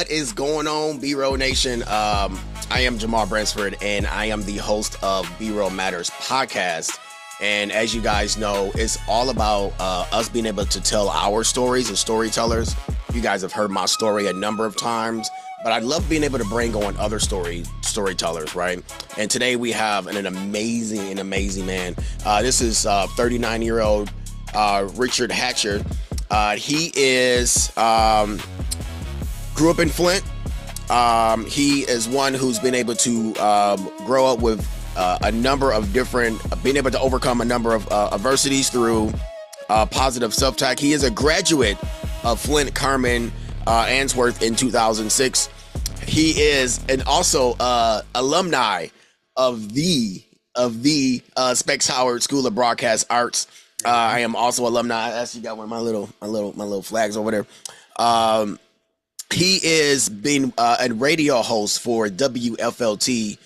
What is going on, B-Roll Nation? I am Jamal Bransford, and I am the host of B-Roll Matters podcast. And as you guys know, it's all about us being able to tell our stories as storytellers. You guys have heard my story a number of times, but I love being able to bring on other storytellers, right? And today we have an amazing man. This is 39-year-old Richard Hatcher. He is grew up in Flint. He is one who's been able to grow up with a number of different, being able to overcome a number of adversities through positive self-talk. He is a graduate of Flint Carmen Answorth in 2006. He is also alumni of the Specs Howard School of Broadcast Arts. I am also alumni. I actually got one of my little flags over there. He is been a radio host for WFLT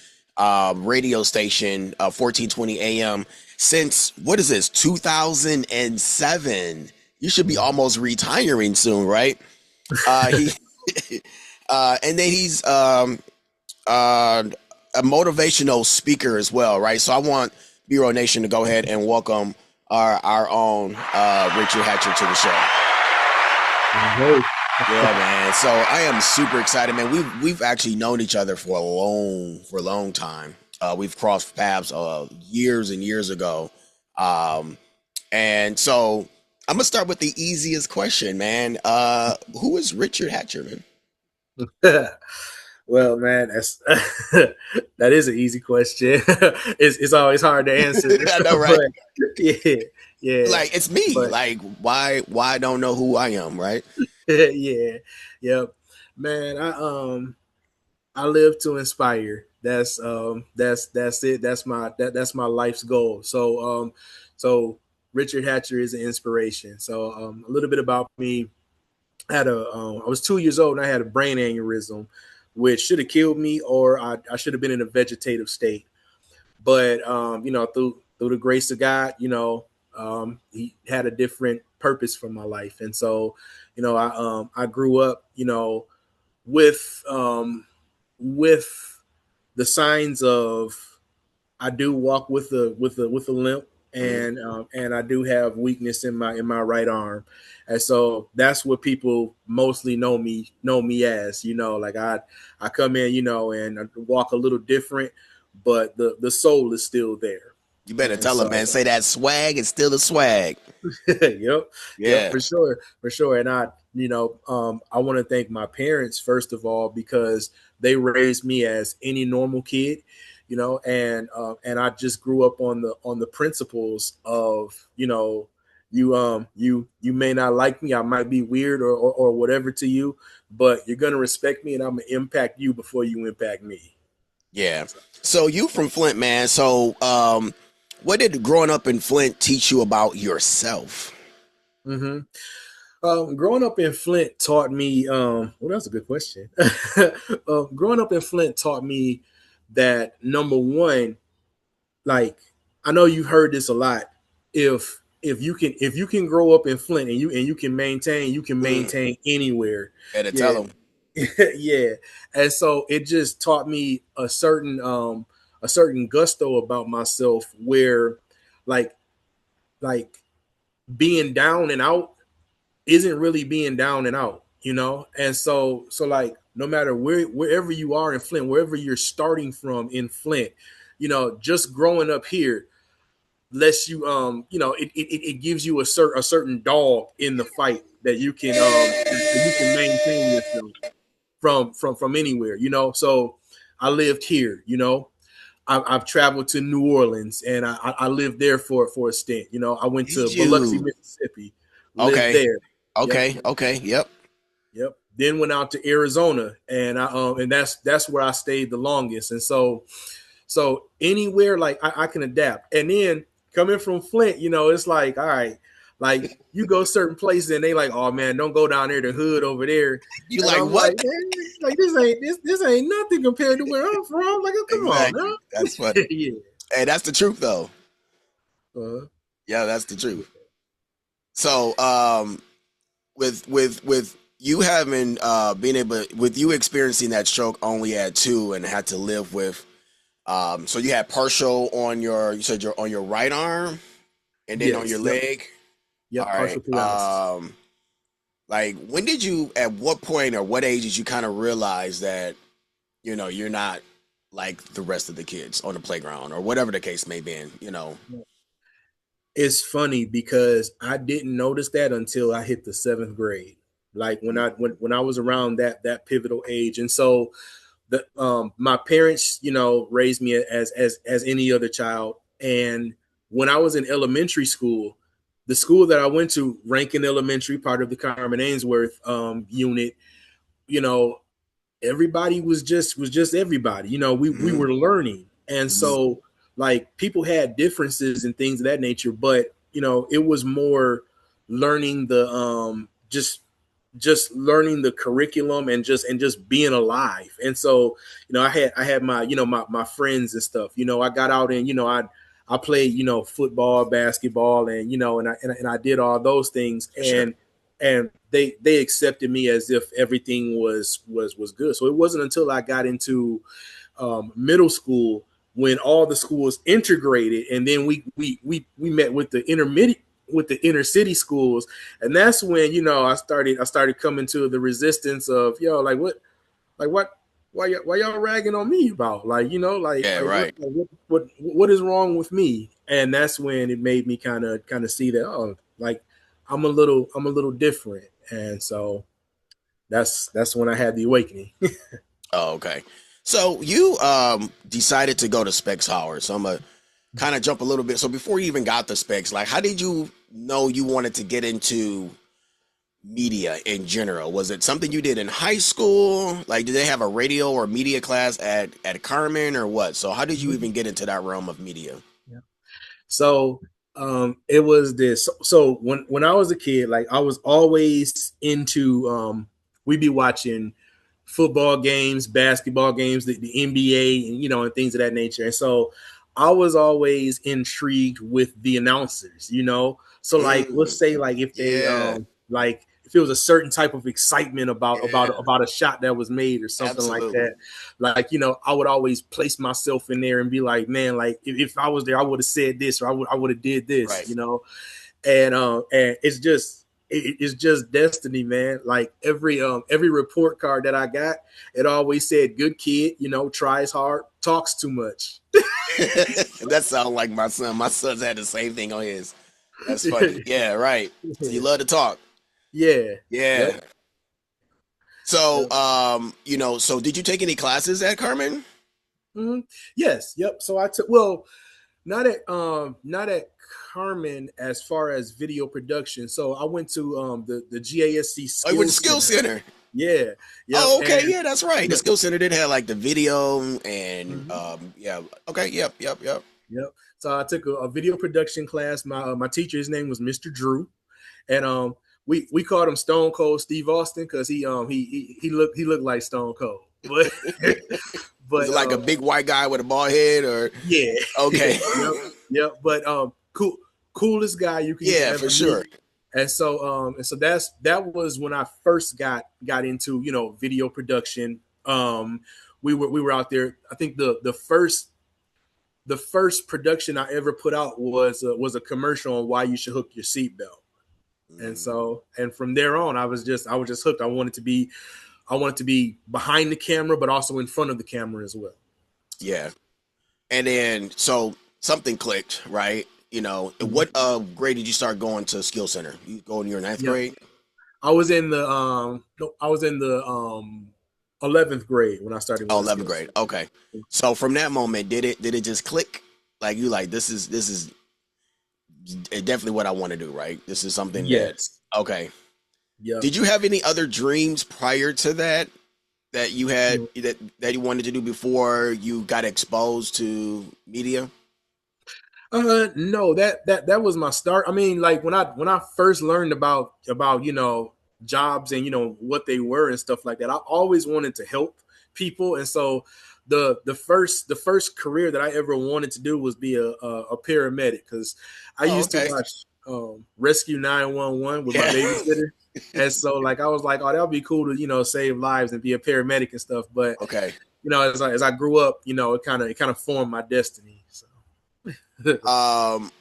radio station 1420 AM since, what is this, 2007. You should be almost retiring soon, right? And then he's a motivational speaker as well, right? So I want B-Roll Nation to go ahead and welcome our own Richard Hatcher to the show. Mm-hmm. Yeah, man. So I am super excited, man. We've actually known each other for a long time. We've crossed paths years and years ago. And so I'm gonna start with the easiest question, man. Who is Richard Hatcher, man? Well, man, that's that is an easy question. It's always hard to answer. I know, right? Yeah. Like, it's me. But, like, why I don't know who I am, right? Yep. Man, I live to inspire. That's it. That's my life's goal. So Richard Hatcher is an inspiration. So a little bit about me. I was 2 years old and I had a brain aneurysm, which should have killed me, or I should have been in a vegetative state. But through the grace of God, he had a different purpose for my life. And so, I grew up, with the signs of, I do walk with a limp, and I do have weakness in my right arm. And so that's what people mostly know me as, like I come in, and I walk a little different, but the soul is still there. You better tell him, man. Say that swag is still the swag. Yep. Yeah, for sure. And I want to thank my parents, first of all, because they raised me as any normal kid, and I just grew up on the principles of, you may not like me, I might be weird or whatever to you, but you're gonna respect me, and I'm gonna impact you before you impact me. yeah. So you from Flint, man. So what did growing up in Flint teach you about yourself? Mm-hmm. Growing up in Flint taught me, well, that's a good question. Growing up in Flint taught me that, number one, like, I know you've heard this a lot. If you can grow up in Flint and you can maintain anywhere. Better tell them. Yeah. And so it just taught me a certain gusto about myself, where like being down and out isn't really being down and out, And so like, no matter wherever you are in Flint, wherever you're starting from in Flint, just growing up here lets you, it gives you a certain dog in the fight that you can maintain yourself from anywhere, So I lived here, I've traveled to New Orleans, and I lived there for a stint. I went to Biloxi, Mississippi. Lived there. Okay. Yep. Okay. Yep. Then went out to Arizona, and that's where I stayed the longest. And so anywhere, like, I can adapt. And then coming from Flint, it's like, all right, like, you go certain places and they like, oh man, don't go down there, the hood over there. You like, what? Like, this ain't nothing compared to where I'm from. Like, come on, man. That's funny. Yeah. Hey, that's the truth though. Uh-huh. Yeah, that's the truth. So with you haven't been able with you experiencing that stroke only at 2 and had to live with so you had partial on your you said you're on your right arm and then on your Yes. Yep. leg. All Yep. right. Partial paralysis. Like when did you at what point or what age did you kind of realize that you're not like the rest of the kids on the playground or whatever the case may be, It's funny because I didn't notice that until I hit the seventh grade. Like when I was around that pivotal age, and so the my parents, raised me as any other child. And when I was in elementary school, the school that I went to, Rankin Elementary, part of the Carmen Ainsworth unit, you know, everybody was just everybody. We Mm-hmm. were learning, and Mm-hmm. so like people had differences and things of that nature, but it was more learning the just learning the curriculum and just being alive. And so I had my my friends and stuff. I got out and I played football, basketball, and I did all those things, For sure. and they accepted me as if everything was good. So it wasn't until I got into middle school when all the schools integrated, and then we met with the intermediate with the inner city schools, and that's when I started coming to the resistance of like what why y'all ragging on me about Yeah, like right. what is wrong with me. And that's when it made me kind of see that, oh, like I'm a little different. And so that's when I had the awakening. Oh, okay. So you decided to go to Specs Howard. So I'm gonna kind of jump a little bit. So before you even got the specs, like how did you know you wanted to get into media in general? Was it something you did in high school? Like did they have a radio or media class at Carmen or what? So how did you even get into that realm of media? Yeah. So it was this. So when I was a kid, like I was always into we'd be watching football games, basketball games, the NBA, and things of that nature. And so I was always intrigued with the announcers. So like let's Mm, say like if they yeah, like if it was a certain type of excitement about about yeah, about a shot that was made or something like absolutely. that, like I would always place myself in there and be like, man, like if I was there, I would have said this, or I would have did this. Right. And it's just destiny, man. Like every report card that I got, it always said good kid, tries hard, talks too much. That sounds like my son. My son's had the same thing on his. That's funny. Yeah, right. So you love to talk. Yeah. Yep. Yeah. So, Yep. so did you take any classes at Carmen? Mhm. Yes. Yep. So I took not at Carmen as far as video production. So I went to the GASC Oh, you went to Skills Skill Center. Center. Yeah. Yep. Oh, okay. And Yeah, that's right. The yep. Skill Center did have like the video and Mhm. yeah. Okay. Yep. Yep. Yep. Yep. So I took a video production class. My teacher, his name was Mr. Drew, and we called him Stone Cold Steve Austin because he looked like Stone Cold, but Was but it like a big white guy with a bald head or? yeah. Okay. Yep. Yep. But coolest guy you can Yeah, for ever meet. sure. And so that was when I first got into video production. We were out there. I think the first production I ever put out was a commercial on why you should hook your seatbelt. Mm, And from there on, I was just hooked. I wanted to be behind the camera, but also in front of the camera as well. yeah. And then so something clicked, right? Mhm. What grade did you start going to Skill Center? You go in your ninth Yep. grade? I was in the no, I was in the 11th grade when I started Oh, going to 11th skills. grade. Okay. So from that moment, did it just click? Like you like this is definitely what I want to do, right? This is something that Yes. okay. Yep. Did you have any other dreams prior to that you had that you wanted to do before you got exposed to media? No, that was my start. I mean, like when I first learned about jobs and what they were and stuff like that, I always wanted to help people. And so the first career that I ever wanted to do was be a paramedic, because I Oh, used to okay. watch Rescue 911 with my Yeah. babysitter. And so like I was like, oh, that would be cool to, save lives and be a paramedic and stuff. But Okay. as I grew up, it kind of formed my destiny. So Um,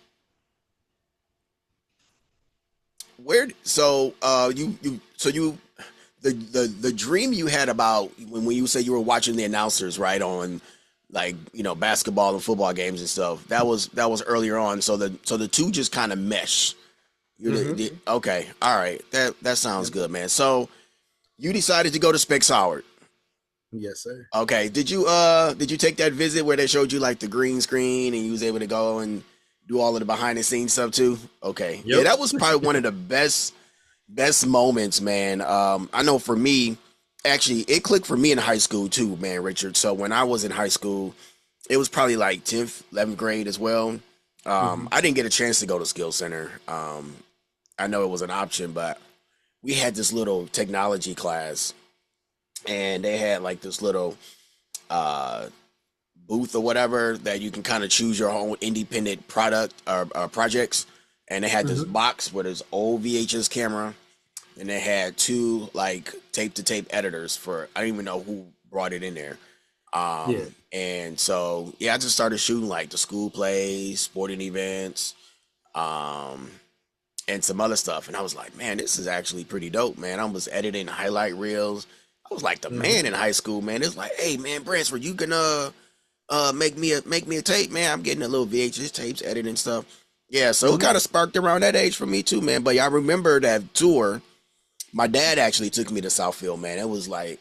where so you the dream you had about when you say you were watching the announcers right on like basketball and football games and stuff that was earlier on so the two just kind of mesh. mm-hmm. Okay, all right, that sounds good, man. So you decided to go to Specs Howard. Yes, sir. Okay, did you take that visit where they showed you like the green screen and you was able to go and do all of the behind the scenes stuff too? Okay, yeah, Yep. that was probably one of the best moments, man. I know for me, actually, it clicked for me in high school too, man, Richard. So when I was in high school, it was probably like 10th, 11th grade as well. Mm-hmm. I didn't get a chance to go to Skill Center. I know it was an option, but we had this little technology class, and they had like this little uh, booth or whatever that you can kind of choose your own independent product or projects. And they had this Mm-hmm. box with this old VHS camera, and they had two like tape to tape editors for I don't even know who brought it in there. Yeah. And so yeah, I just started shooting like the school plays, sporting events, um, and some other stuff. And I was like, man, this is actually pretty dope, man. I was editing highlight reels. I was like the Mm-hmm. man in high school, man. It's like, hey man, Bransford, you can make me a tape, man. I'm getting a little VHS tapes, editing stuff. Yeah, so it Mm-hmm. kind of sparked around that age for me too, man. But yeah, I remember that tour. My dad actually took me to Southfield, man. It was like,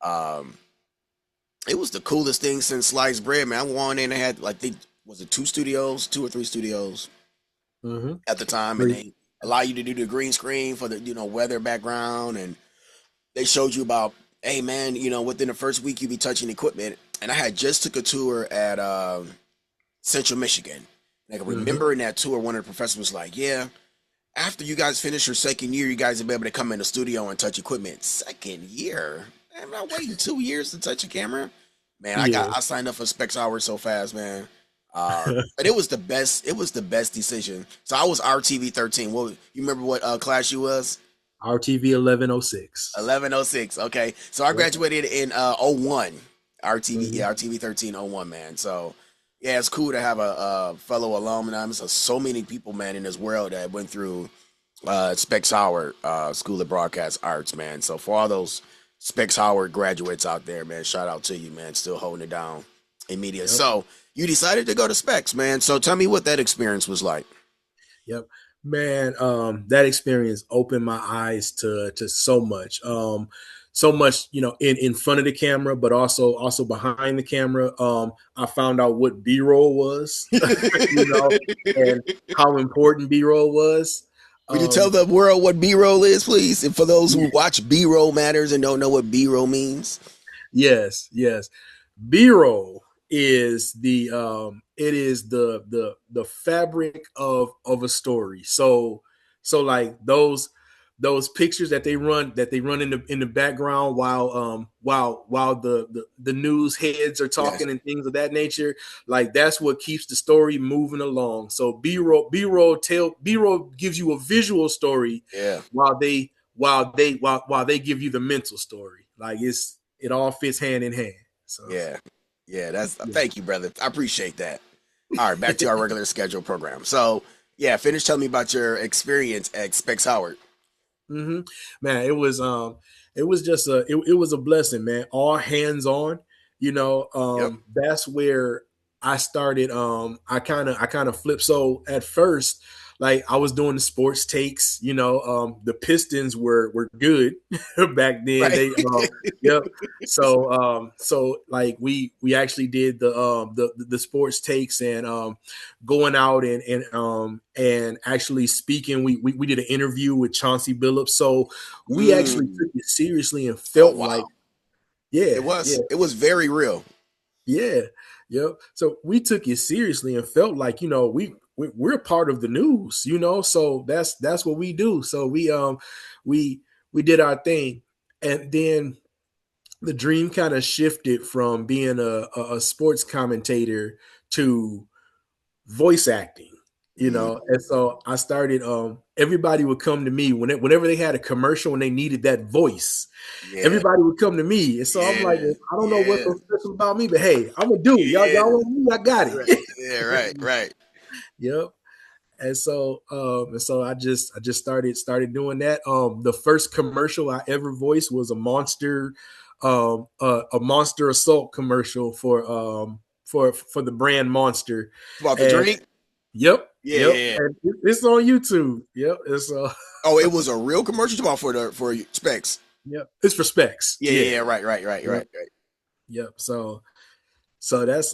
um, it was the coolest thing since sliced bread, man. I went in and had like was it two or three studios Mm-hmm. at the time, and Three. they allow you to do the green screen for the weather background, and they showed you about, hey man, within the first week you be touching equipment, and I had just took a tour at Central Michigan. And I can Mm-hmm. remember in that tour, one of the professors was like, yeah, after you guys finish your second year, you guys will be able to come in the studio and touch equipment. Second year? I'm not waiting 2 years to touch a camera. Man, Yeah. I signed up for Specs Hours so fast, man. But it was the best. It was the best decision. So I was RTV 13. What you remember? What class you was? RTV 1106. 1106. Okay, so I Yep. graduated in '01. RTV, Mm-hmm. yeah, RTV 13 '01, man. So yeah, it's cool to have a fellow alumni. There's so many people, man, in this world that went through Specs Howard School of Broadcast Arts, man. So for all those Specs Howard graduates out there, man, shout out to you, man. Still holding it down in media. Yep. So you decided to go to Specs, man. So tell me what that experience was like. Yep. Man, that experience opened my eyes to so much. So much, in front of the camera, but also behind the camera. I found out what B-roll was, you know, and how important B-roll was. Would you tell Um, the world what B-roll is, please? And for those who yeah, watch B-roll matters and don't know what B-roll means. yes, yes. B-roll is the fabric of a story. So like those pictures that they run in the background while the news heads are Yes. talking and things of that nature, like that's what keeps the story moving along. So B-roll gives you a visual story Yeah. while they give you the mental story. Like it all fits hand in hand. So Yeah. Yeah. That's yeah. thank you, brother. I appreciate that. All right, back to our regular schedule program. So yeah, finish telling me about your experience at Specs Howard. Hmm. Man, it was just it was a blessing, man. All hands on. Yep. That's where I started. I kind of flipped. So at first, like I was doing the sports takes. The Pistons were good back then. Right. Yep. So like we actually did the sports takes, and going out and actually speaking. We did an interview with Chauncey Billups, so we actually Mm. took it seriously and Oh felt like, wow. yeah, It yeah, was. It was very real. yeah, yep. So we took it seriously and felt like, we're part of the news, So that's what we do. So we we did our thing, and then the dream kind of shifted from being a sports commentator to voice acting. you know. And so I started. Everybody would come to me whenever they had a commercial and they needed that voice. Yeah, Everybody would come to me, and so I'm like, yeah, well, I don't know what's yeah, so special about me, but hey, I'm gonna do it. yeah. Y'all want me? I got Right. it. Yeah, right, right. Yep. And so I just started doing that. The first commercial I ever voiced was a Monster Assault commercial for the brand Monster. About the And drink. Yeah, yep, yeah, yeah. and it's on YouTube. Yep, it's Oh, it was a real commercial about for specs. yep, it's for specs. Yeah, yeah, Yeah, yeah. Right, right, right, yep, right, right. yep. So that's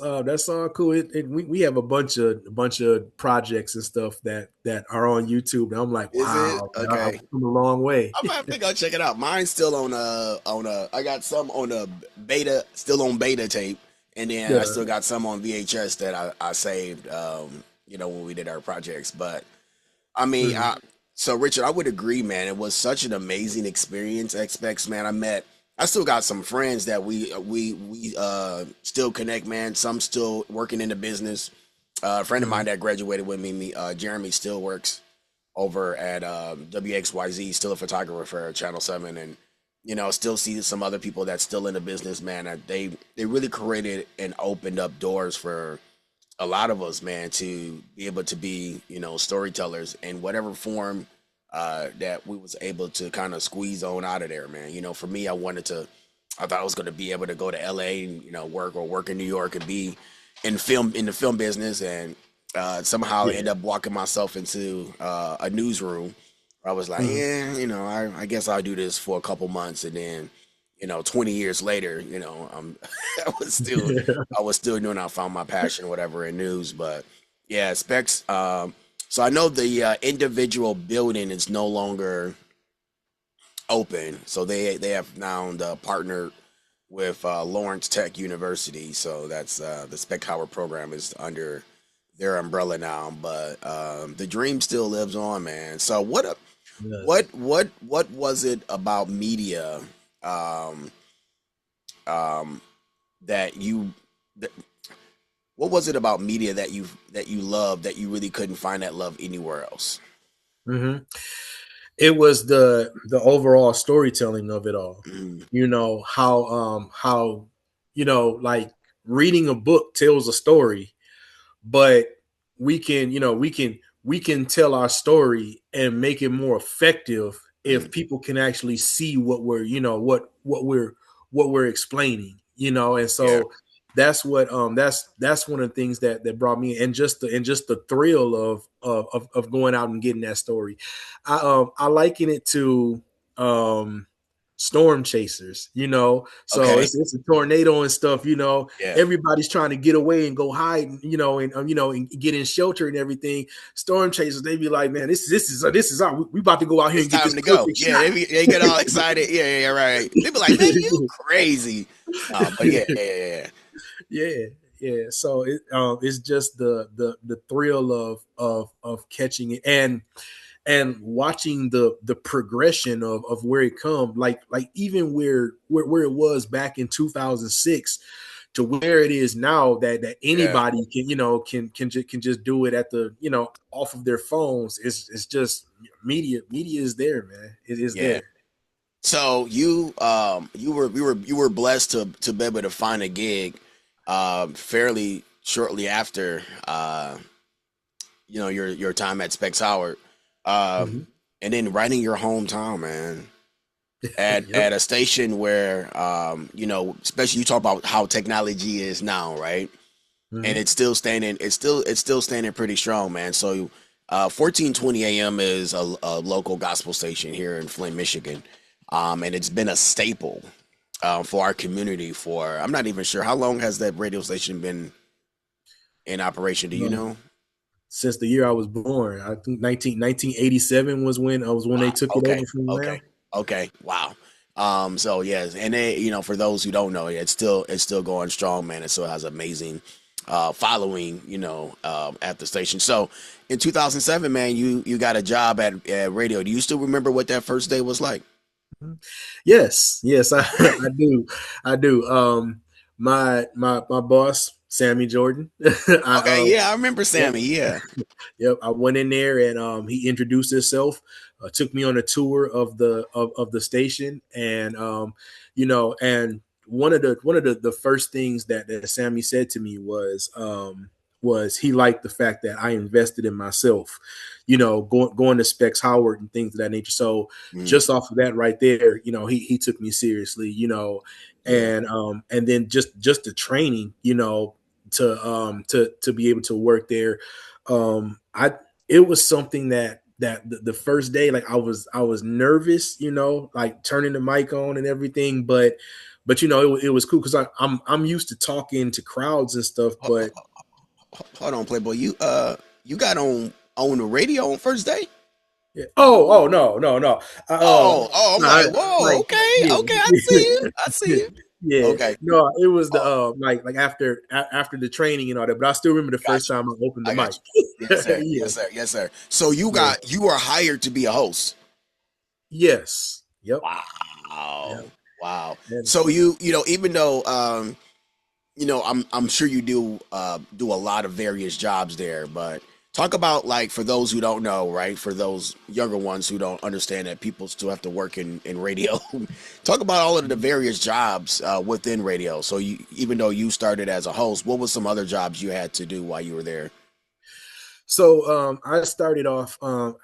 all cool. We have a bunch of projects and stuff that are on YouTube, and I'm like, Is it wow, man, I've okay? come a long way. I think I'll check it out. Mine's still on a. I got some on a beta, still on beta tape, and then I Yeah. still got some on VHS that I saved. When we did our projects. But I mean, Mhm. so Richard, I would agree, man. It was such an amazing experience. Expects, man. I still got some friends that we still connect, man. Some still working in the business. A friend of mine Mhm. that graduated with me, Jeremy, still works over at WXYZ, still a photographer for Channel 7, and still see some other people that's still in the business, man. They really created and opened up doors for a lot of us, man, to be able to be storytellers in whatever form that we was able to kind of squeeze on out of there, man. For me, I thought I was going to be able to go to LA and work in New York and be in the film business, and somehow Yeah. end up walking myself into a newsroom. I was like, Mhm. yeah, I guess I'll do this for a couple months, and then 20 years later, I was still I was still doing. I found my passion, whatever, in news. But yeah, specs. So I know the individual building is no longer open, so they have now partnered with Lawrence Tech University. So that's the Spec Howard program is under their umbrella now. But the dream still lives on, man. So Yes. what was it about media um, um, that you that, what was it about media that you love that you really couldn't find that love anywhere else? hmm It was the overall storytelling of it all. Mm, How like reading a book tells a story, but we can tell our story and make it more effective if mm, people can actually see what we're explaining, and yeah, so that's one of the things that brought me, and just the thrill of going out and getting that story. I liken it to um storm chasers, so okay, it's a tornado and stuff, yeah. everybody's trying to get away and go hide, and get in shelter and everything. Storm chasers, they be like, man, this is our, we about to go out here It's and get this time to go. perfect Yeah, shot. they get all excited. Yeah, yeah, yeah, right. They be like, man, you crazy. But yeah, yeah, yeah, yeah. Yeah, yeah. So it's just the thrill of catching it, and watching the progression of where it come, like even where it was back in 2006 to where it is now, that Yeah. anybody can just do it at the off of their phones. It's just media is there, man. It is Yeah. there. So you were blessed to be able to find a gig fairly shortly after your time at Specs Howard. Um Mhm. and then right in your hometown, man. At Yep. at a station where especially you talk about how technology is now, right? And Mhm. it's still standing pretty strong, man. So 1420 AM is a local gospel station here in Flint, Michigan. And it's been a staple for our community for, I'm not even sure how long has that radio station been in operation. Do you Um, know? since the year I was born, I think 1987 was when they Wow. took it Okay. over from Okay. them. Okay. Wow. So yes, and for those who don't know, it's still going strong, man. It still has amazing following, at the station. So in 2007, man, you got a job at radio. Do you still remember what that first day was like? Yes, yes, I do, I do. My boss. Sammy Jordan. Okay, yeah, I remember Yep, Sammy. Yeah, yep. I went in there and he introduced himself, took me on a tour of the station, and and one of the first things that Sammy said to me was he liked the fact that I invested in myself, going to Specs Howard and things of that nature. So mm, just off of that right there, he took me seriously, yeah, and then just the training, to be able to work there. I It was something that the first day, like I was nervous, like turning the mic on and everything, but it was cool because I'm used to talking to crowds and stuff, Ho- but hold on, Playboy. You got on the radio on first day? yeah. Oh, no, no, no. Oh, I'm No, like, whoa, like, okay, yeah, okay, I see you, I see you. yeah. Okay, No, it was the oh, like after the training and all that. But I still remember the got first you. time I opened the I got mic. you. Yes, sir. Yeah, Yes, sir. Yes, sir. So yeah, you were hired to be a host. yes, yep, Wow. yep. Wow. And So even though I'm sure you do a lot of various jobs there, but talk about, like, for those who don't know, right? For those younger ones who don't understand that people still have to work in radio. Talk about all of the various jobs within radio. So even though you started as a host, what was some other jobs you had to do while you were there? so I started off on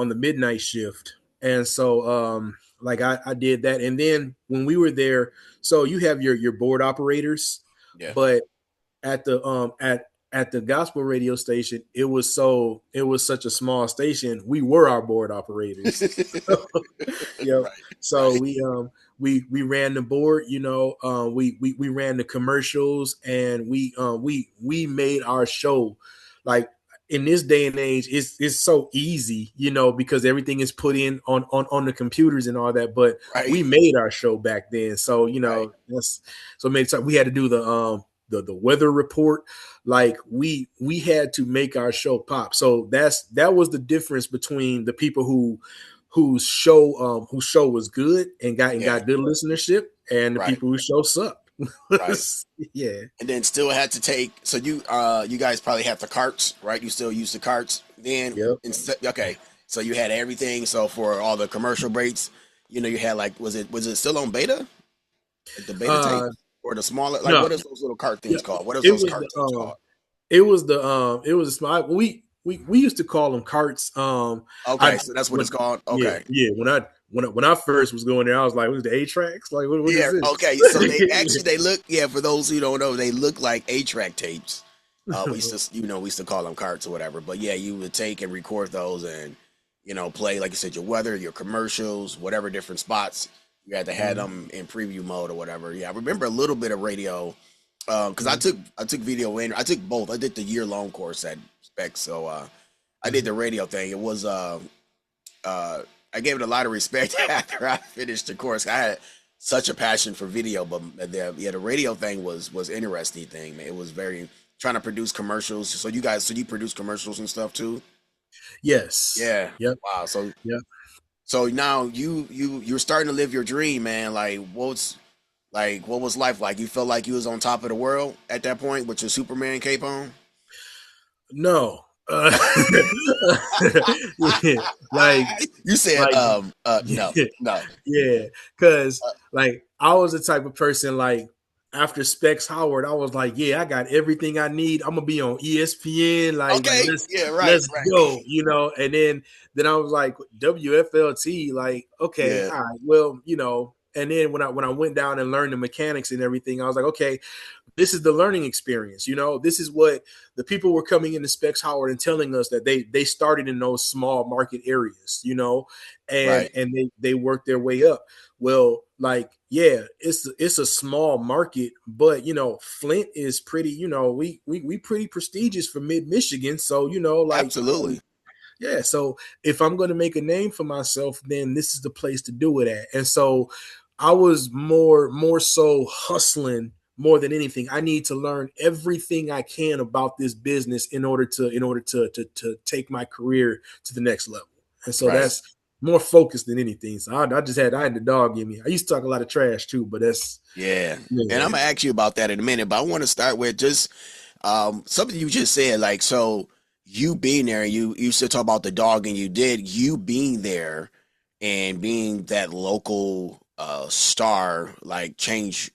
the midnight shift, and so like I did that, and then when we were there, so you have your board operators, Yeah. but at the gospel radio station, it was such a small station. We were our board operators. Yep. Right. So Right. we ran the board. We ran the commercials, and we made our show. Like, in this day and age, it's so easy, because everything is put in on the computers and all that. But Right. we made our show back then, so Right. that's so many times we had to do the weather report. Like, we had to make our show pop. So that was the difference between the people whose show was good and Yeah. got good listenership, and the Right. people whose show sucked. Right. Yeah. And then still had to take. So you guys probably have the carts, right? You still use the carts. Then Yep. okay. So you had everything. So for all the commercial breaks, you had, like, was it still on beta? Like the beta tape, uh or the smaller, like, no. what is those little cart Yeah. things called? What is It those was cart the tapes called? it was a small. We used to call them carts. Okay, I so that's what when it's called. Yeah, Okay. yeah. When I first was going there, I was like, "What is the A tracks? Like, what is Yeah. this?" Okay. So they look. Yeah. For those who don't know, they look like 8-track tapes. We used to we used to call them carts or whatever. But yeah, you would take and record those and play, like you said, your weather, your commercials, whatever different spots. You had to have them in preview mode or whatever. Yeah, I remember a little bit of radio because I took video in. I took both. I did the year-long course at Spec, so I did the radio thing. It was I gave it a lot of respect after I finished the course. I had such a passion for video, but the radio thing was interesting thing, man. It was very trying to produce commercials. So you produce commercials and stuff too? Yes. Yeah. Yep. Wow. So Yep. so now you're starting to live your dream, man. What was life like? You felt like you was on top of the world at that point with your Superman cape on? No. Yeah, You said like no, no. yeah, because like I was the type of person, like, after Specs Howard, I was like, yeah, I got everything I need. I'm gonna be on ESPN. Like, Okay. Yeah, right, let's right. go, and then I was like, WFLT. Like, okay, Yeah, all right, well, and then when I went down and learned the mechanics and everything, I was like, okay, this is the learning experience. This is what the people were coming into Specs Howard and telling us, that they started in those small market areas, right, and they worked their way up. Well, like, yeah, it's a small market, but Flint is pretty, we pretty prestigious for mid Michigan. So, like, absolutely. yeah, so if I'm going to make a name for myself, then this is the place to do it at. And so I was more so hustling more than anything. I need to learn everything I can about this business in order to take my career to the next level. And so Right. more focused than anything. So I had the dog in me. I used to talk a lot of trash too, but that's Yeah. And I'm yeah. gonna ask you about that in a minute, but I want to start with just something you just said, like, so you being there, you still talk about the dog, and you being there and being that local star, like, change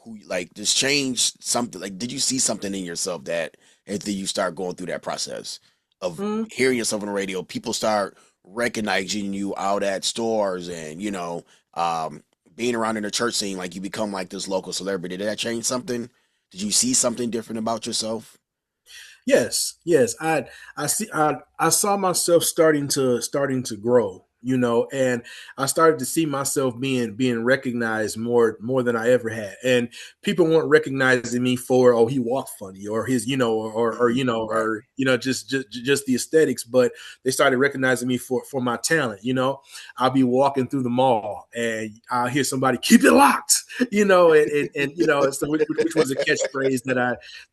who, like, just change something. Like, did you see something in yourself that after you start going through that process of Mm, hearing yourself on the radio, people start recognizing you out at stores, and um being around in the church scene, like, you become like this local celebrity? Did that change something? Did you see something different about yourself? yes, yes. I saw myself starting to grow, you know, and I started to see myself being recognized more than I ever had. And people weren't recognizing me for, oh, he walked funny, or his, you know, or Mhm. you know, Right. or you know, just the aesthetics, but they started recognizing me for my talent, you know. I'll be walking through the mall and I'll hear somebody keep it locked, you know, and you know, so which was a catchphrase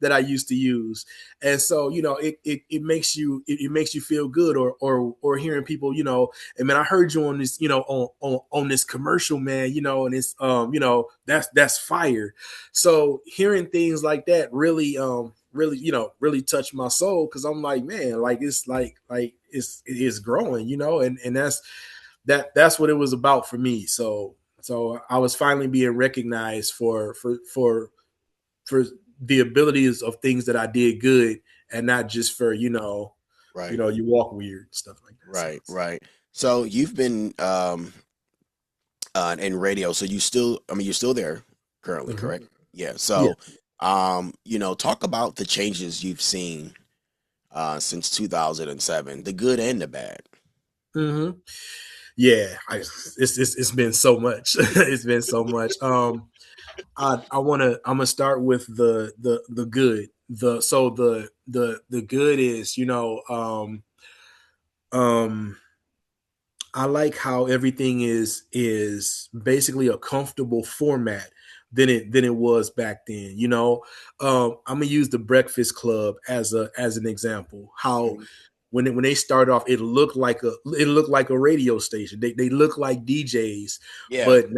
that I used to use. And so, you know, it makes it makes you feel good, or hearing people, you know, and man, I heard you on this, you know, on this commercial, man, you know, and it's you know, that's fire. So hearing things like that really, you know, really touched my soul, because I'm like, man, like it's like it is growing, you know, and that's what it was about for me. So I was finally being recognized for the abilities of things that I did good, and not just for, Right. you walk weird, stuff like that. So Right. Right. So you've been in radio, so you're still there currently, mhm. correct? Yeah. Yeah. So talk about the changes you've seen since 2007, the good and the bad. hmm Yeah, it's been so much. It's been so much. I'm gonna start with the good. The good is, um I like how everything is basically a comfortable format than it was back then. I'm gonna use the Breakfast Club as an example. How Mhm. when they started off, it looked like a radio station. They look like DJs, Yeah. but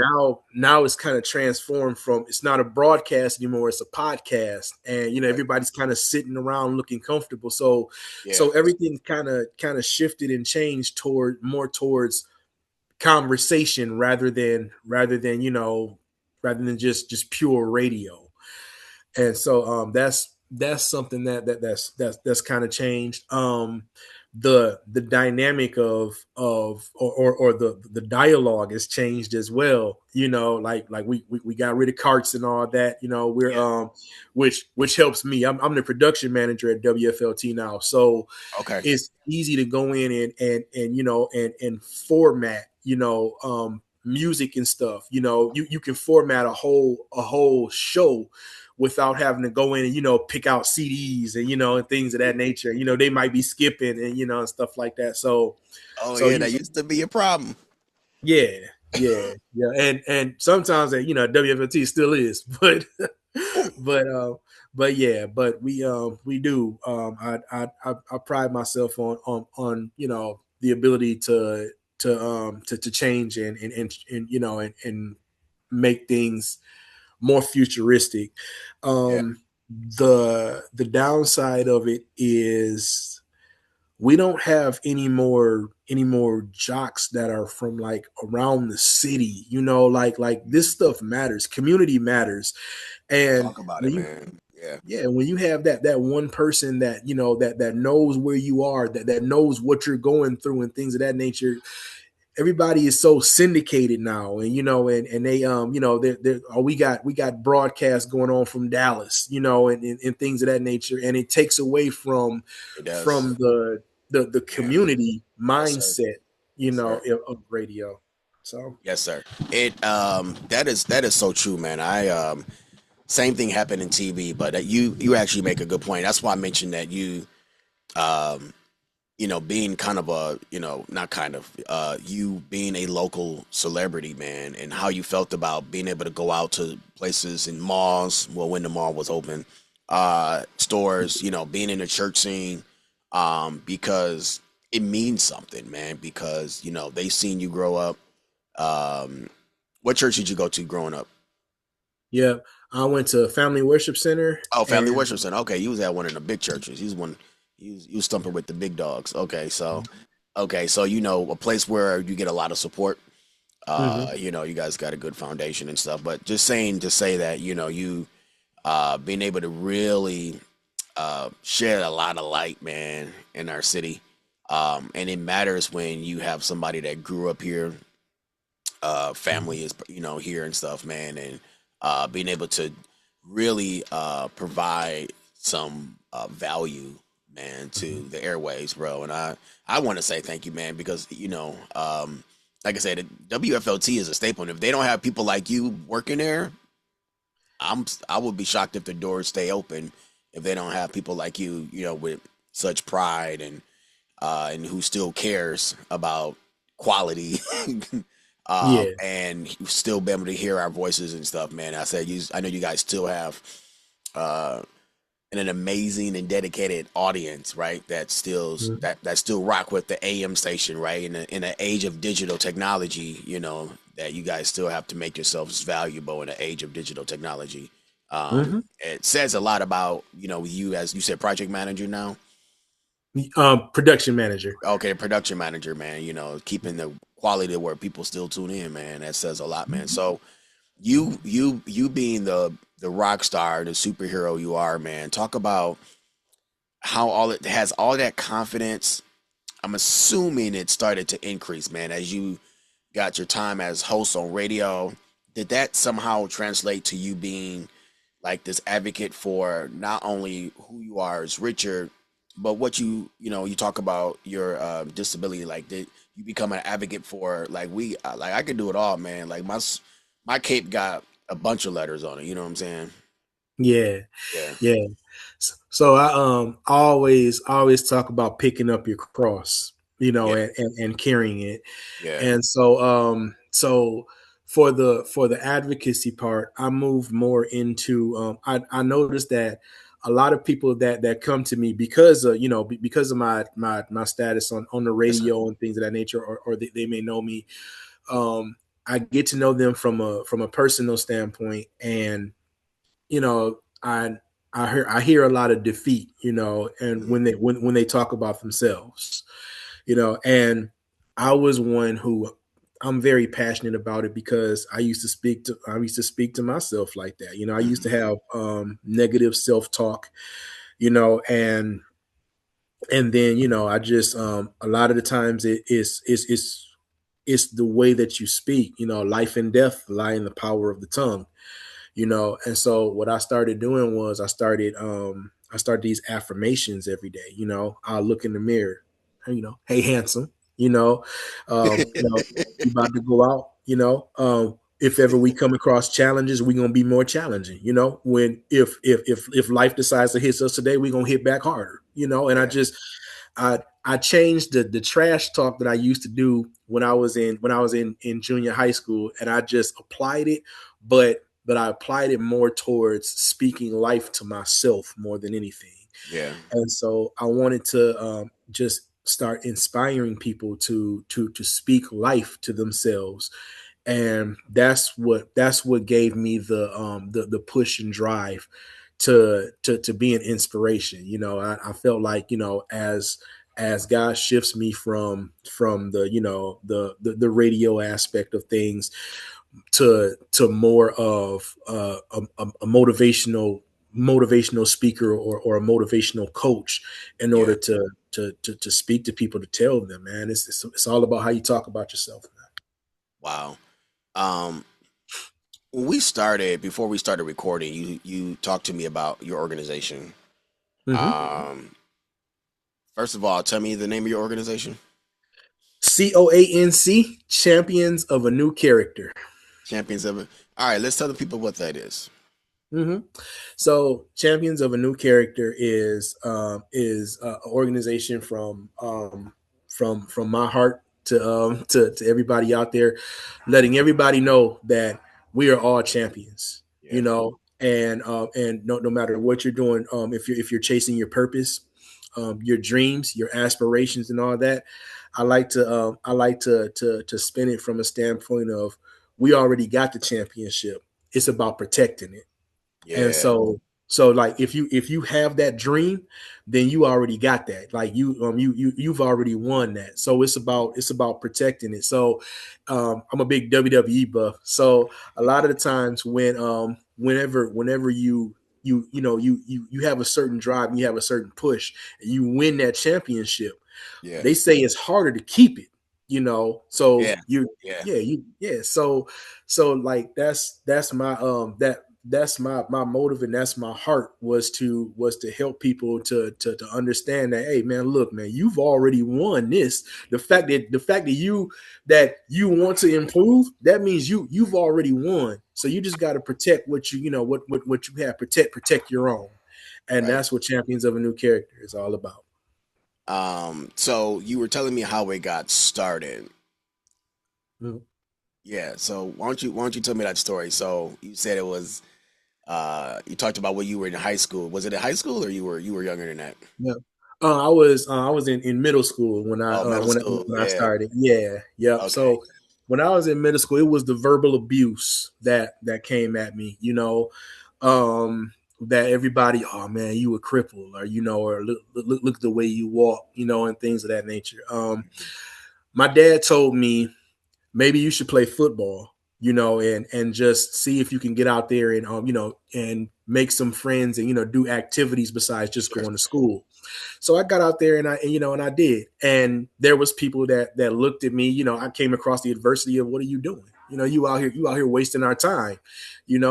now it's kind of transformed from, it's not a broadcast anymore. It's a podcast, and Right. everybody's kind of sitting around looking comfortable. So Yeah. everything kind of shifted and changed towards conversation, rather than just pure radio. And so that's something that's kind of changed. The dynamic or the dialogue has changed as well. Like we got rid of carts and all that. We're Yeah. which helps me. I'm the production manager at WFLT now, so Okay. it's easy to go in and format, music and stuff. You can format a whole show without having to go in and pick out CDs and and things of that nature. They might be skipping and stuff like that. So Oh so yeah, you that used to be a problem. yeah, yeah, and sometimes that WFLT still is, but Ooh. but but yeah, but we do. I pride myself on the ability to change and and make things more futuristic. Yeah. The downside of it is we don't have any more jocks that are from like around the city. Like this stuff matters. Community matters. And Talk about it, when you man. Yeah. yeah, when you have that one person that that knows where you are, that knows what you're going through and things of that nature. Everybody is so syndicated now, and and they they oh, we got broadcasts going on from Dallas, and things of that nature, and it takes away It does. from the Yeah. community Yes, sir. mindset, Yes, sir. of radio. So Yes, sir. It that is so true, man. I same thing happened in TV, but you actually make a good point. That's why I mentioned that um being kind of a, not kind of, you being a local celebrity, man, and how you felt about being able to go out to places in malls, well, when the mall was open, stores, being in the church scene, because it means something, man, because they've seen you grow up. Um, what church did you go to growing up? Yeah, I went to Family Worship Center, Oh, Family and Worship Center. Okay, you was at one of the big churches. You was one. You was stumping with the big dogs. Okay, so a place where you get a lot of support. mhm. You guys got a good foundation and stuff. But just saying to say that you being able to really shed a lot of light, man, in our city. And it matters when you have somebody that grew up here, family is here and stuff, man, and being able to really provide some value, man, to Mhm. the airways, bro. And I want to say thank you, man, because like I said, WFLT is a staple. And if they don't have people like you working there, I would be shocked if the doors stay open if they don't have people like you, with such pride and who still cares about quality, Yeah. and still be able to hear our voices and stuff, man. I know you guys still have uh, an amazing and dedicated audience, right? Mhm. That still rock with the AM station, right? In an age of digital technology, that you guys still have to make yourselves valuable in the age of digital technology. Mhm. It says a lot about you, as you said, project manager now. Production manager. Okay, production manager, man. Keeping the quality to where people still tune in, man. That says a lot, man. Mhm. So you being the rock star, the superhero you are, man. Talk about how all it has all that confidence. I'm assuming it started to increase, man, as you got your time as host on radio. Did that somehow translate to you being like this advocate for not only who you are as Richard, but what you talk about your disability? Like, did you become an advocate for like like I could do it all, man? Like my cape got a bunch of letters on it. You know what I'm saying? Yeah. Yeah, Yeah. So I always talk about picking up your cross, yeah, and carrying it. yeah. And so for the advocacy part, I moved more into I noticed that a lot of people that come to me because of because of my status on the Yes, sir. radio and things of that nature, or they may know me. I get to know them from a personal standpoint, and you know, I hear a lot of defeat, and Mhm. when they talk about themselves, and I was one who I'm very passionate about it because I used to speak to myself like that. I used to Mhm. have negative self-talk, and then I just a lot of the times it's the way that you speak. Life and death lie in the power of the tongue. And so what I started doing was I started these affirmations every day. I'll look in the mirror, hey, handsome, you about to go out. If ever we come across challenges, we're gonna be more challenging. When if life decides to hit us today, we're gonna hit back harder. And I Yeah, just I changed the trash talk that I used to do when I was in junior high school, and I just applied it, but I applied it more towards speaking life to myself more than anything. yeah, And so I wanted to just start inspiring people to speak life to themselves, and that's what gave me the push and drive to be an inspiration. I felt like as God shifts me from the radio aspect of things to more of a motivational speaker, or a motivational coach, in yeah. order to speak to people, to tell them, man, it's all about how you talk about yourself. Wow. Um, when we started, before we started recording, you talked to me about your organization. Hmm. Um, First of all, tell me the name of your organization. COANC, champions of a new character. Champions of it. All right, let's tell the people what that is. Hmm. So, Champions of a New Character is an organization from my heart to everybody out there, letting everybody know that we are all champions. Yeah, And no matter what you're doing, if you're chasing your purpose, your dreams, your aspirations, and all that. I like to spin it from a standpoint of we already got the championship. It's about protecting it. And Yeah. so like if you have that dream, then you already got that. Like you've already won that. So it's about protecting it. So I'm a big WWE buff. So a lot of the times when whenever you have a certain drive and you have a certain push and you win that championship, Yeah. they say it's harder to keep it, so Yeah. you Yeah. yeah, so like that's my that's my motive, and that's my heart, was to help people to understand that, hey man, look man, you've already won this. The fact that you want to improve, that means you've already won. So you just got to protect what you have. Protect your own. And Right. that's what Champions of a New Character is all about. So you were telling me how it got started. Mhm. Yeah. So why don't you tell me that story? So you said it was you talked about when you were in high school. Was it in high school or you were younger than that? Yeah. I was in middle school when I Oh, middle school. when I Yeah. started. Yeah, yep. Okay. So when I was in middle school, it was the verbal abuse that came at me. That everybody, oh man, you a cripple, or or look at the way you walk, and things of that nature. My dad told me maybe you should play football, and just see if you can get out there and and make some friends and do activities besides just Sure. going to school. So I got out there and I did. And there was people that looked at me, I came across the adversity of, what are you doing? You out here wasting our time, And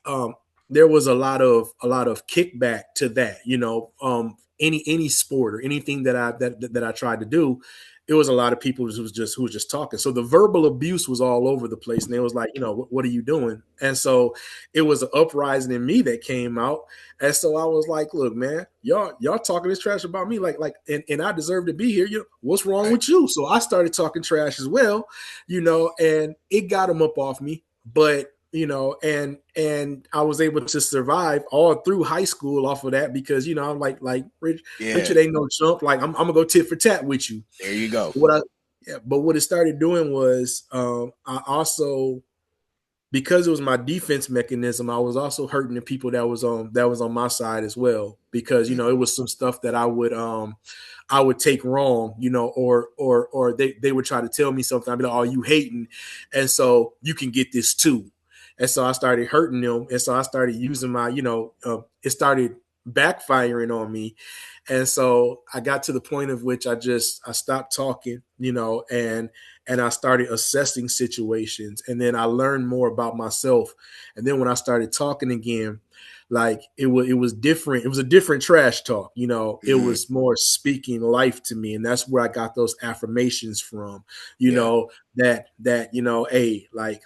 um, there was a lot of kickback to that. Any sport or anything that I tried to do, it was a lot of people who was just talking. So the verbal abuse was all over the place, and it was like, what are you doing? And so it was an uprising in me that came out, and so I was like, look, man, y'all talking this trash about me, and I deserve to be here. What's wrong Right. with you? So I started talking trash as well, and it got them up off me, but and I was able to survive all through high school off of that, because I'm like Yeah. Richard ain't no chump. Like I'm gonna go tit for tat with you. There you go. What I Yeah, but what it started doing was, I also, because it was my defense mechanism, I was also hurting the people that was on my side as well, because Mm. it was some stuff that I would take wrong, or they would try to tell me something. I'd be like, "Oh, you hating," and so you can get this too. And so I started hurting them, and so I started using my, it started backfiring on me, and so I got to the point of which I stopped talking, and I started assessing situations, and then I learned more about myself. And then when I started talking again, like it was different. It was a different trash talk. It Mm. was more speaking life to me, and that's where I got those affirmations from. You Yeah. know that hey, like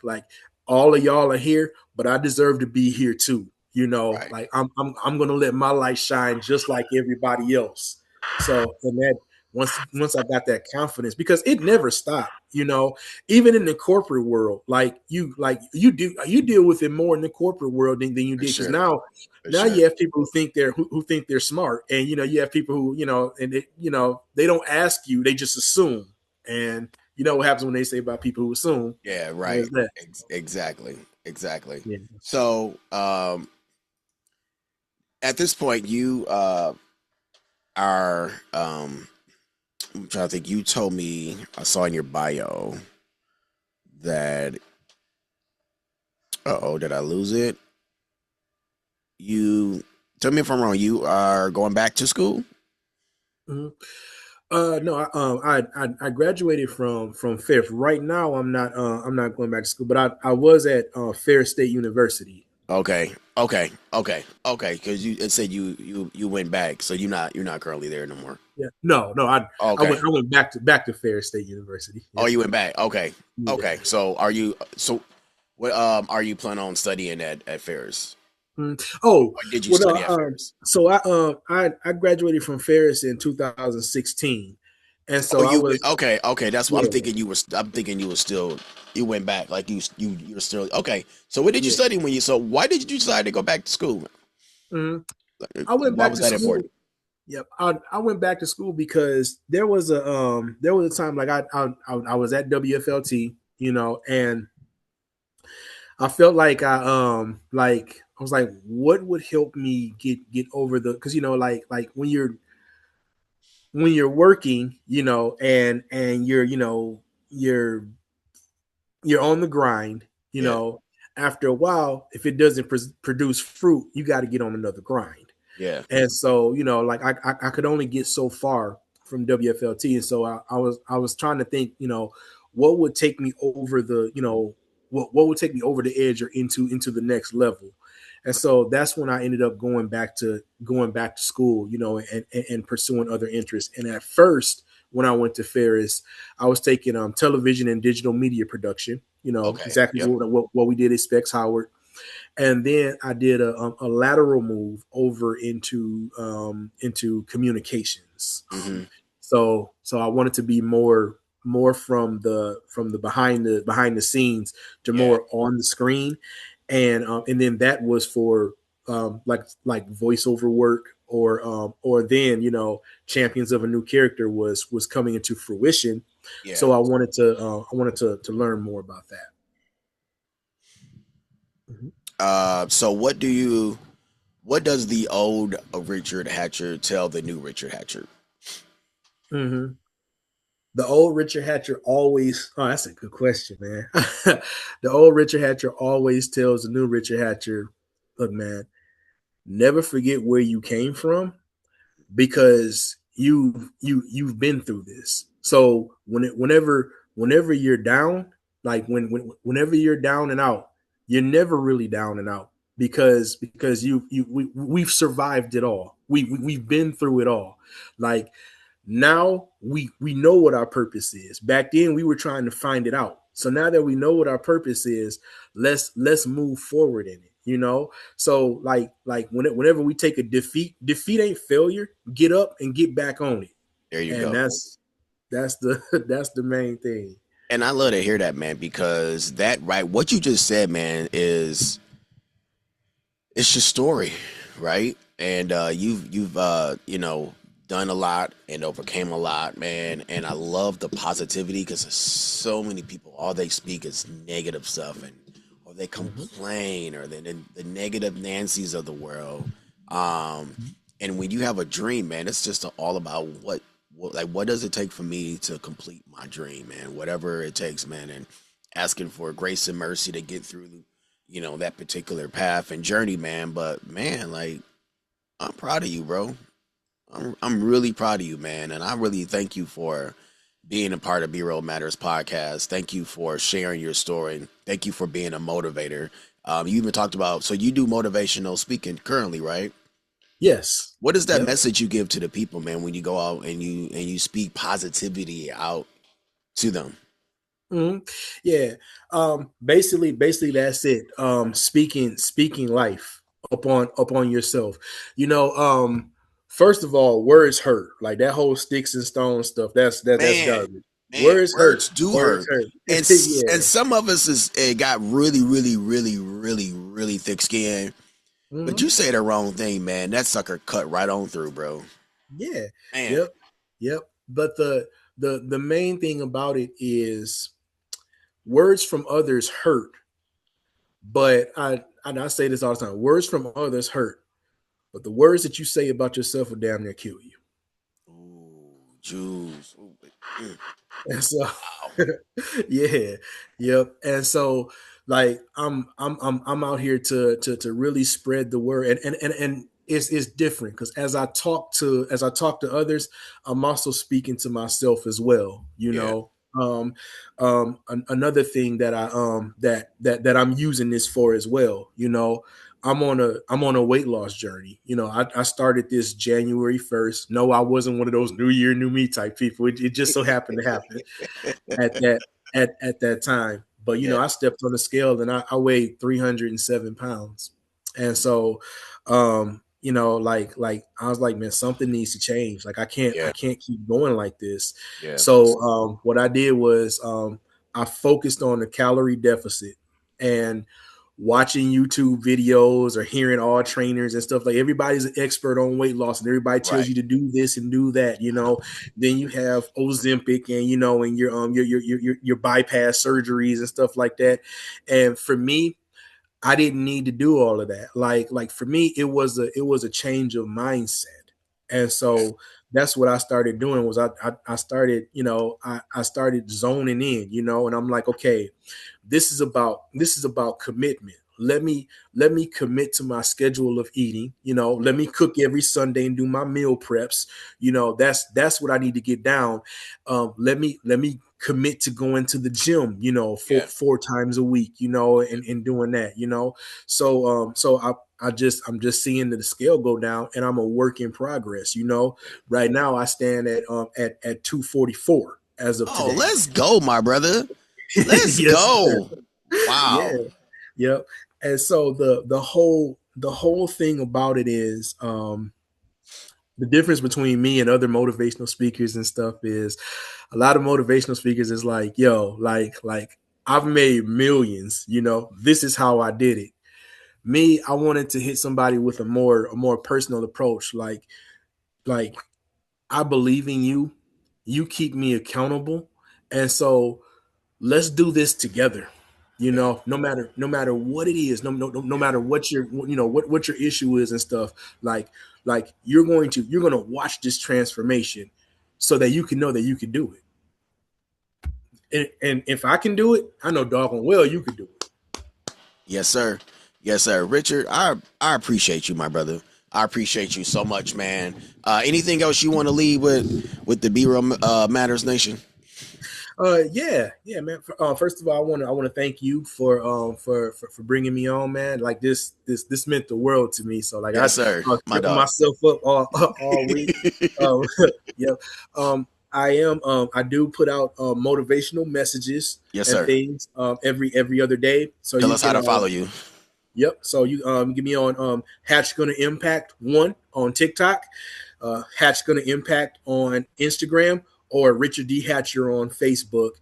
all of y'all are here, but I deserve to be here too. Right. Like I'm gonna let my light shine just like everybody else. So, and that once I got that confidence, because it never stopped. Even in the corporate world, you deal with it more in the corporate world than you For did, because sure. For now sure. you have people who think they're smart, and you have people who and they don't ask you, they just assume. And you know what happens when they say about people who assume? Yeah. Right. There's that. Exactly. Exactly. Yeah. So at this point, you are I'm trying to think. You told me I saw in your bio that did I lose it? You tell me if I'm wrong. You are going back to school? Mhm. No, I graduated from Fifth. Right now, I'm not going back to school, but I was at Fair State University. Okay, okay, okay, okay. Because it said you went back, so you're not currently there no more. Yeah, no, I Okay. went back to Fair State University. Oh, Yeah, you went back. Okay, yeah. okay. So what are you planning on studying at Ferris? Oh, Or did you well, study no. at Ferris? So I graduated from Ferris in 2016, and Oh, so I you was, okay, okay. That's what I'm yeah, thinking. I'm thinking you were still. You went back like you were still okay. So what did you yeah. study when you? So why did you decide to go back to school? Mhm. I went Why back was to that school. important? Yep, I went back to school because there was a time like I was at WFLT, and I felt like I was like, what would help me get over the, because like when you're working, and you're you're on the grind, Yeah, after a while, if it doesn't produce fruit, you got to get on another grind. yeah, And so, like I could only get so far from WFLT. And so I was trying to think, what would take me over the, what would take me over the edge or into the next level. And so that's when I ended up going back to school, and pursuing other interests. And at first, when I went to Ferris, I was taking television and digital media production, okay, exactly yep, what we did at Specs Howard. And then I did a lateral move over into communications. hmm, So I wanted to be more from the behind the scenes to yeah, more on the screen, and then that was for like voiceover work, or then Champions of a New Character was coming into fruition. yeah. So I wanted to learn more about that. Mhm. So what does the old Richard Hatcher tell the new Richard Hatcher? Mhm. The old Richard Hatcher always, oh, that's a good question, man. The old Richard Hatcher always tells the new Richard Hatcher, look, man, never forget where you came from, because you've been through this. So whenever you're down, like whenever you're down and out, you're never really down and out, because we've survived it all. We've been through it all. Like, now we know what our purpose is. Back then we were trying to find it out. So now that we know what our purpose is, let's move forward in it. So whenever we take a defeat ain't failure. Get up and get back on it. There you And go. that's the that's the main thing. And I love to hear that, man, because that right, what you just said, man, is it's your story, right? And you've done a lot and overcame a lot, man. And I love the positivity because there's so many people, all they speak is negative stuff, and or they Mhm. complain, or the negative Nancy's of the world. Um, and when you have a dream, man, it's just all about what does it take for me to complete my dream, man? Whatever it takes, man, and asking for grace and mercy to get through that particular path and journey, man. But man, like, I'm proud of you, bro. I'm really proud of you, man, and I really thank you for being a part of B Roll Matters podcast. Thank you for sharing your story. Thank you for being a motivator. You even talked about, so you do motivational speaking currently, right? Yes. What is that Yep. message you give to the people, man, when you go out and you speak positivity out to them? Hmm. Yeah. Basically, that's it. Speaking life upon yourself. You know. First of all, words hurt. Like that whole sticks and stones stuff. That's Man, garbage. man, Words hurt. words do Words hurt, hurt. and Yeah. some of us is it got really, really, really, really, really thick skin. But Hmm. you say the wrong thing, man. That sucker cut right on through, bro. Yeah. Man, Yep. Yep. But the main thing about it is words from others hurt. But I say this all the time. Words from others hurt. But the words that you say about yourself will damn near kill you. ooh, Jews. Ooh, mm, And so, wow. yeah, yep. And so, like, I'm out here to really spread the word, and it's different because as I talk to others, I'm also speaking to myself as well. Yeah, Another thing that that I'm using this for as well. I'm on a weight loss journey. I started this January 1st. No, I wasn't one of those New Year, new me type people. It just so happened to happen at that time. But yeah, I stepped on the scale and I weighed 307 pounds, and mm, so like I was like, man, something needs to change. Like I yeah, can't keep going like this. yeah, So what I did was I focused on the calorie deficit, and watching YouTube videos or hearing all trainers and stuff. Like everybody's an expert on weight loss, and everybody tells Right. you to do this and do that. Then you have Ozempic and and your bypass surgeries and stuff like that. And for me, I didn't need to do all of that. Like for me, it was a change of mindset. And so that's what I started doing was I started, I started zoning in, and I'm like, okay, this is about commitment. Let me commit to my schedule of eating. Let me cook every Sunday and do my meal preps. That's what I need to get down. Let me commit to going to the gym, Yeah. four times a week, and doing that, so I'm just seeing the scale go down, and I'm a work in progress. Right now I stand at 244 as of Oh, today. let's go, my brother. Let's Yes, sir. go. Yeah. Wow. Yep. And so the whole thing about it is the difference between me and other motivational speakers and stuff is a lot of motivational speakers is like, yo, like I've made millions, this is how I did it. Me, I wanted to hit somebody with a more personal approach. Like I believe in you. You keep me accountable. And so let's do this together. Yeah. No matter what it is, no matter what your what your issue is and stuff. Like you're going to watch this transformation so that you can know that you can do it. And if I can do it, I know doggone well you can do it. Yes, sir. Yes, sir. Richard, I appreciate you, my brother. I appreciate you so much, man. Anything else you want to leave with the B-Roll Matters Nation? Yeah, man. First of all, I want to thank you for bringing me on, man. Like this meant the world to me. So like I Yes, sir. was My tripping dog. myself up all week. Um, yeah. I do put out motivational messages Yes, and sir. things every other day. So Tell you us how can to follow you. Yep. So you give me on Hatch Gonna Impact one on TikTok, Hatch Gonna Impact on Instagram, or Richard D Hatcher on Facebook.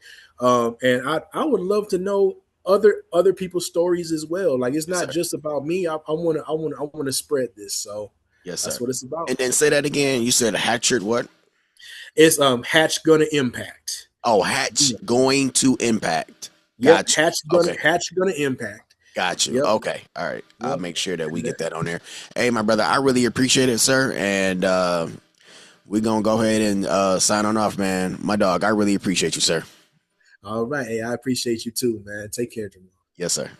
And I would love to know other people's stories as well. Like it's Yes, not sir. just about me. I wanna spread this. So Yes, that's sir. what it's about. And then say that again. You said Hatchet what? It's Hatch Gonna Impact. Oh, Hatch going to impact. Yep. Got you. Okay. Hatch Gonna Impact. Got you. Yep. Okay. All right. I'll Yep. make sure that we And get that on there. Hey, my brother, I really appreciate it, sir. And we're going to go ahead and sign on off, man. My dog, I really appreciate you, sir. all right. Hey, I appreciate you too, man. Take care, Jamal. Yes, sir.